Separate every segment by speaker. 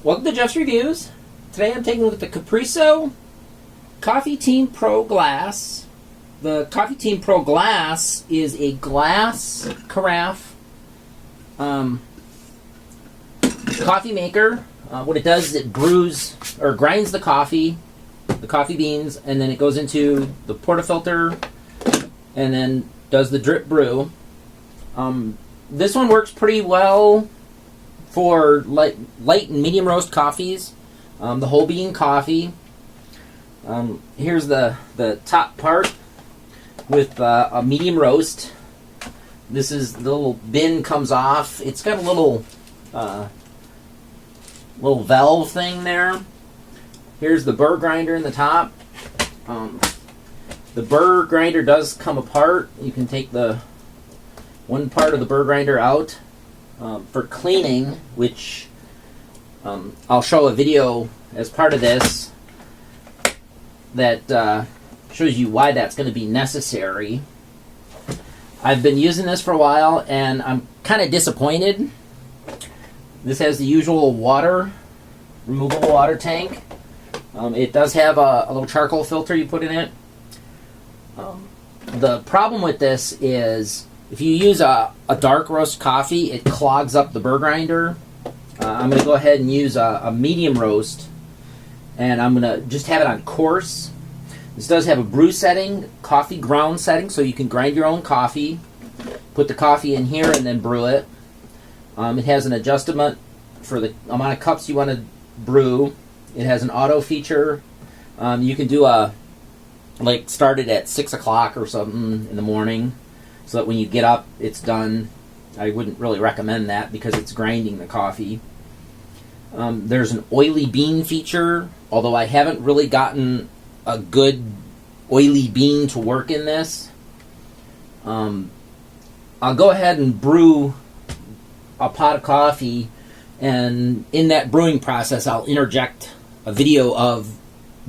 Speaker 1: Welcome to Jeff's Reviews. Today I'm taking a look at the Capresso Coffee Team Pro Glass. The Coffee Team Pro Glass is a glass carafe coffee maker. What it does is it brews or grinds the coffee beans, and then it goes into the portafilter and then does the drip brew. This one works pretty well for light and medium roast coffees, the whole bean coffee. Here's the top part with a medium roast. This is the little bin comes off. It's got a little valve thing there. Here's the burr grinder in the top. The burr grinder does come apart. You can take the one part of the burr grinder out for cleaning, which I'll show a video as part of this that shows you why that's going to be necessary. I've been using this for a while and I'm kind of disappointed. This has the usual removable water tank. It does have a little charcoal filter you put in it. The problem with this is if you use a dark roast coffee, it clogs up the burr grinder. I'm going to go ahead and use a medium roast, and I'm going to just have it on coarse. This does have a brew setting, coffee ground setting, so you can grind your own coffee, put the coffee in here, and then brew it. It has an adjustment for the amount of cups you want to brew. It has an auto feature. You can do start it at 6 o'clock or something in the morning, so that when you get up, it's done. I wouldn't really recommend that because it's grinding the coffee. There's an oily bean feature, although I haven't really gotten a good oily bean to work in this. I'll go ahead and brew a pot of coffee, and in that brewing process I'll interject a video of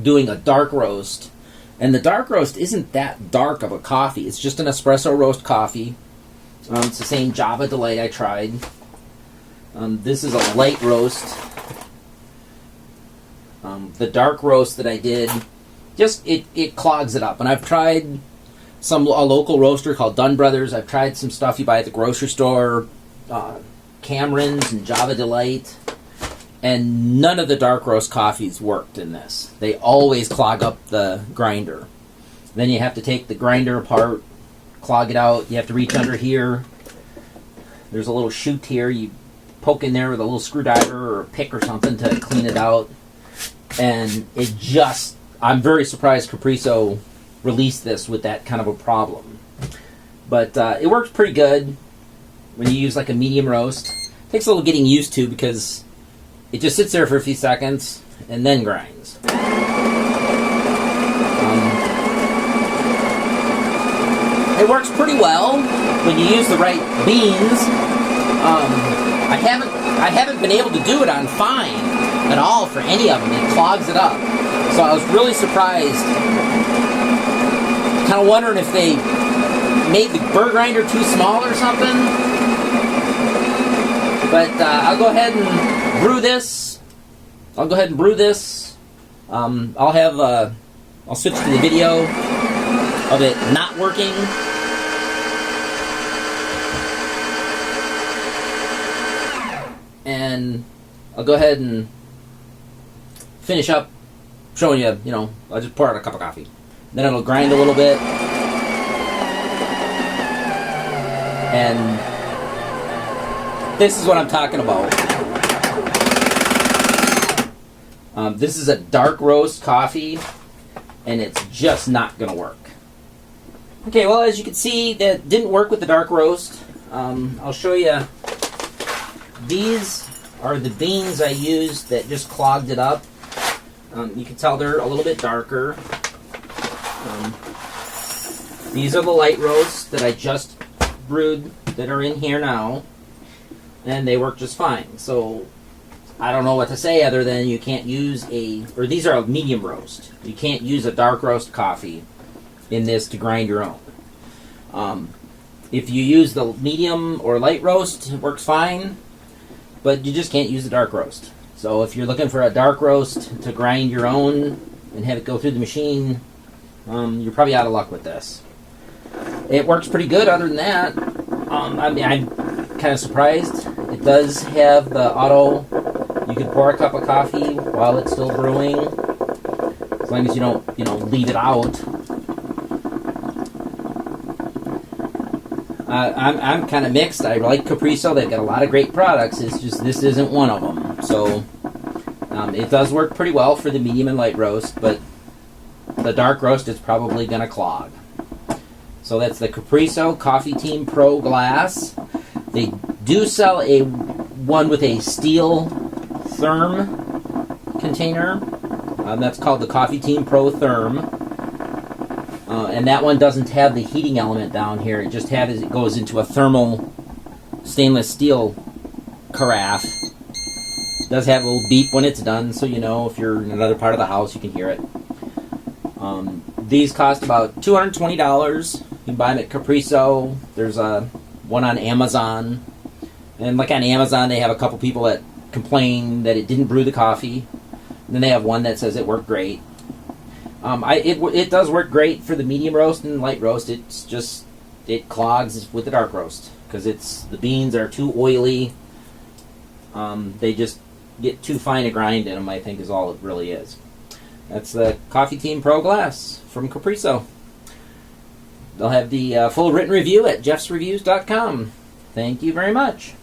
Speaker 1: doing a dark roast. And the dark roast isn't that dark of a coffee. It's just an espresso roast coffee. It's the same Java Delight I tried. This is a light roast. The dark roast that I did, just it clogs it up. And I've tried a local roaster called Dunn Brothers. I've tried some stuff you buy at the grocery store, Cameron's and Java Delight, and none of the dark roast coffees worked in this. They always clog up the grinder. Then you have to take the grinder apart, clog it out. You have to reach under here. There's a little chute here. You poke in there with a little screwdriver or a pick or something to clean it out. And I'm very surprised Capresso released this with that kind of a problem. But it works pretty good when you use like a medium roast. It takes a little getting used to because it just sits there for a few seconds and then grinds. It works pretty well when you use the right beans. I haven't been able to do it on fine at all for any of them. It clogs it up. So I was really surprised. Kind of wondering if they made the burr grinder too small or something. But I'll go ahead and brew this. I'll switch to the video of it not working. And I'll go ahead and finish up showing you, I'll just pour out a cup of coffee. Then it'll grind a little bit. And this is what I'm talking about. This is a dark roast coffee, and it's just not going to work. Okay, well, as you can see, that didn't work with the dark roast. I'll show you. These are the beans I used that just clogged it up. You can tell they're a little bit darker. These are the light roasts that I just brewed that are in here now, and they work just fine. So I don't know what to say other than you can't use these are a medium roast. You can't use a dark roast coffee in this to grind your own. If you use the medium or light roast, it works fine, but you just can't use the dark roast. So if you're looking for a dark roast to grind your own and have it go through the machine, you're probably out of luck with this. It works pretty good other than that. I mean, I'm kind of surprised. It does have the auto, you can pour a cup of coffee while it's still brewing, as long as you don't, leave it out. I'm kind of mixed. I like Capresso. They've got a lot of great products. It's just this isn't one of them. So it does work pretty well for the medium and light roast, but the dark roast is probably going to clog. So that's the Capresso Coffee Team Pro glass. They do sell one with a steel Therm container. That's called the Coffee Team Pro Therm. And that one doesn't have the heating element down here. It just it goes into a thermal stainless steel carafe. It does have a little beep when it's done, so if you're in another part of the house, you can hear it. These cost about $220. You can buy them at Capresso. There's one on Amazon. And like on Amazon, they have a couple people that complain that it didn't brew the coffee. And then they have one that says it worked great. It does work great for the medium roast and light roast. It's just, it clogs with the dark roast because the beans are too oily. They just get too fine a grind in them, I think, is all it really is. That's the Coffee Team Pro Glass from Capresso. They'll have the full written review at jeffsreviews.com. Thank you very much.